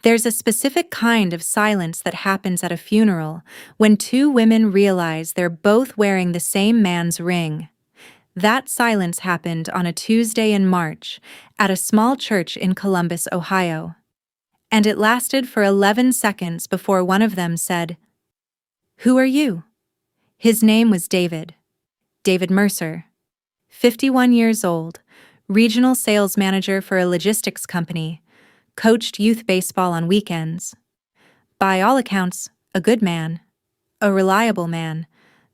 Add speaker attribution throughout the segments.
Speaker 1: There's a specific kind of silence that happens at a funeral when two women realize they're both wearing the same man's ring. That silence happened on a Tuesday in March at a small church in Columbus, Ohio. And it lasted for 11 seconds before one of them said, "Who are you?" His name was David. David Mercer. 51 years old, regional sales manager for a logistics company, coached youth baseball on weekends. By all accounts, a good man. A reliable man.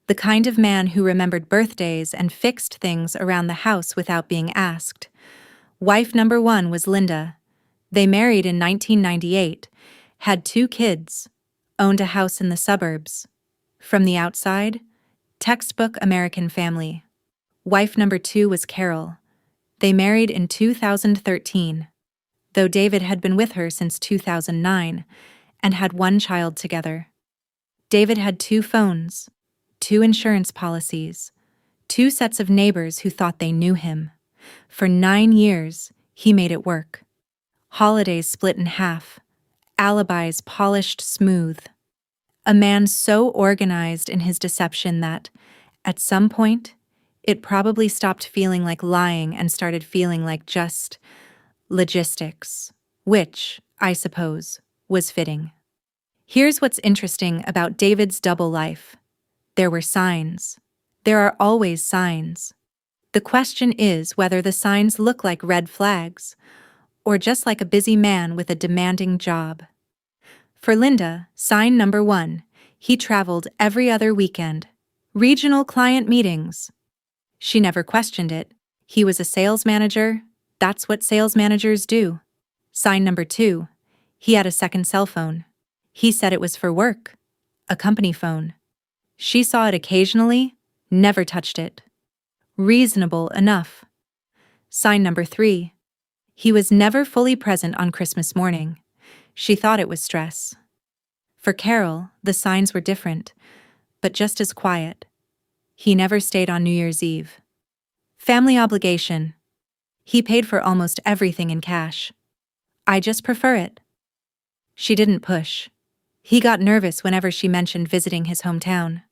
Speaker 1: The kind of man who remembered birthdays and fixed things around the house without being asked. Wife number one was Linda. They married in 1998, had 2 kids, owned a house in the suburbs. From the outside, textbook American family. Wife number 2 was Carol. They married in 2013, though David had been with her since 2009 and had 1 child together. David had 2 phones, 2 insurance policies, 2 sets of neighbors who thought they knew him. For 9 years, he made it work. Holidays split in half, alibis polished smooth. A man so organized in his deception that, at some point, it probably stopped feeling like lying and started feeling like just logistics, which, I suppose, was fitting. Here's what's interesting about David's double life. There were signs. There are always signs. The question is whether the signs look like red flags, or just like a busy man with a demanding job. For Linda, sign number 1, he traveled every other weekend. Regional client meetings. She never questioned it. He was a sales manager. That's what sales managers do. Sign number 2, he had a second cell phone. He said it was for work. A company phone. She saw it occasionally, never touched it. Reasonable enough. Sign number 3, he was never fully present on Christmas morning. She thought it was stress. For Carol, the signs were different, but just as quiet. He never stayed on New Year's Eve. Family obligation. He paid for almost everything in cash. I just prefer it. She didn't push. He got nervous whenever she mentioned visiting his hometown.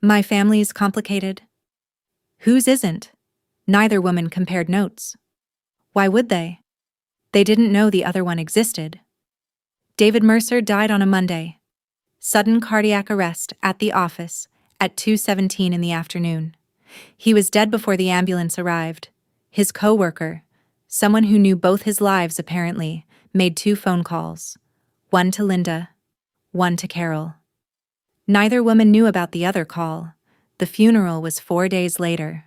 Speaker 1: My family's complicated. Whose isn't? Neither woman compared notes. Why would they? They didn't know the other one existed. David Mercer died on a Monday. Sudden cardiac arrest at the office at 2:17 in the afternoon. He was dead before the ambulance arrived. His co-worker, someone who knew both his lives apparently, made 2 phone calls. One to Linda, one to Carol. Neither woman knew about the other call. The funeral was 4 days later.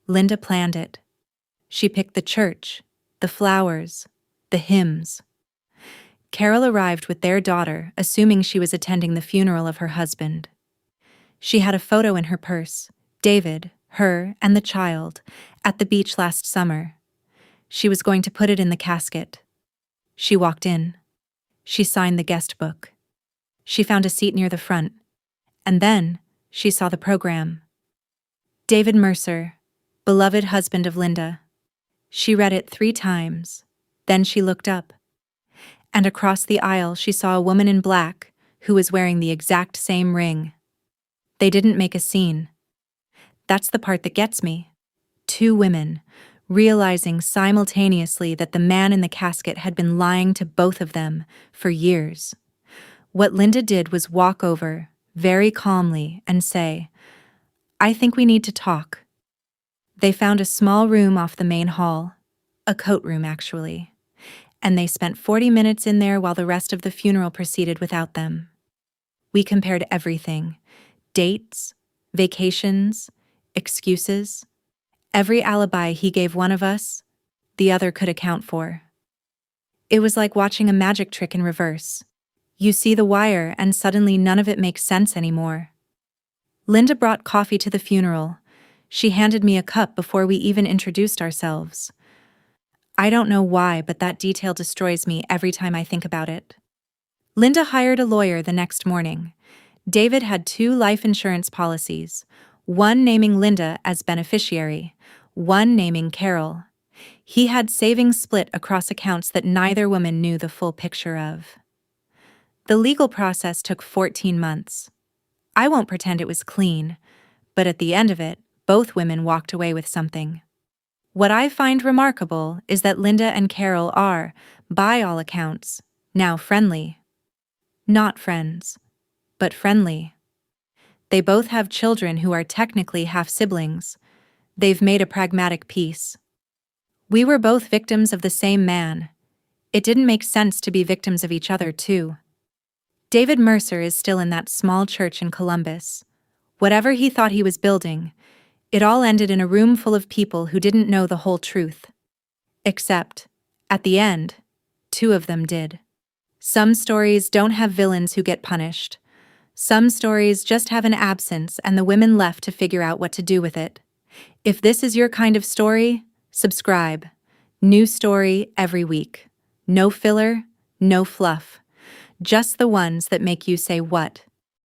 Speaker 1: Linda planned it. She picked the church, the flowers, the hymns. Carol arrived with their daughter, assuming she was attending the funeral of her husband. She had a photo in her purse, David, her, and the child, at the beach last summer. She was going to put it in the casket. She walked in. She signed the guest book. She found a seat near the front. And then, she saw the program. David Mercer, beloved husband of Linda. She read it 3 times. Then she looked up. And across the aisle she saw a woman in black who was wearing the exact same ring. They didn't make a scene. That's the part that gets me. 2 women, realizing simultaneously that the man in the casket had been lying to both of them for years. What Linda did was walk over, very calmly, and say, "I think we need to talk." They found a small room off the main hall, a coat room actually, and they spent 40 minutes in there while the rest of the funeral proceeded without them. We compared everything. Dates, vacations, excuses. Every alibi he gave one of us, the other could account for. It was like watching a magic trick in reverse. You see the wire and suddenly none of it makes sense anymore. Linda brought coffee to the funeral. She handed me a cup before we even introduced ourselves. I don't know why, but that detail destroys me every time I think about it. Linda hired a lawyer the next morning. David had 2 life insurance policies, one naming Linda as beneficiary, one naming Carol. He had savings split across accounts that neither woman knew the full picture of. The legal process took 14 months. I won't pretend it was clean, but at the end of it, both women walked away with something. What I find remarkable is that Linda and Carol are, by all accounts, now friendly. Not friends, but friendly. They both have children who are technically half-siblings. They've made a pragmatic peace. We were both victims of the same man. It didn't make sense to be victims of each other, too. David Mercer is still in that small church in Columbus. Whatever he thought he was building, it all ended in a room full of people who didn't know the whole truth. Except, at the end, 2 of them did. Some stories don't have villains who get punished. Some stories just have an absence and the women left to figure out what to do with it. If this is your kind of story, subscribe. New story every week. No filler, no fluff. Just the ones that make you say what.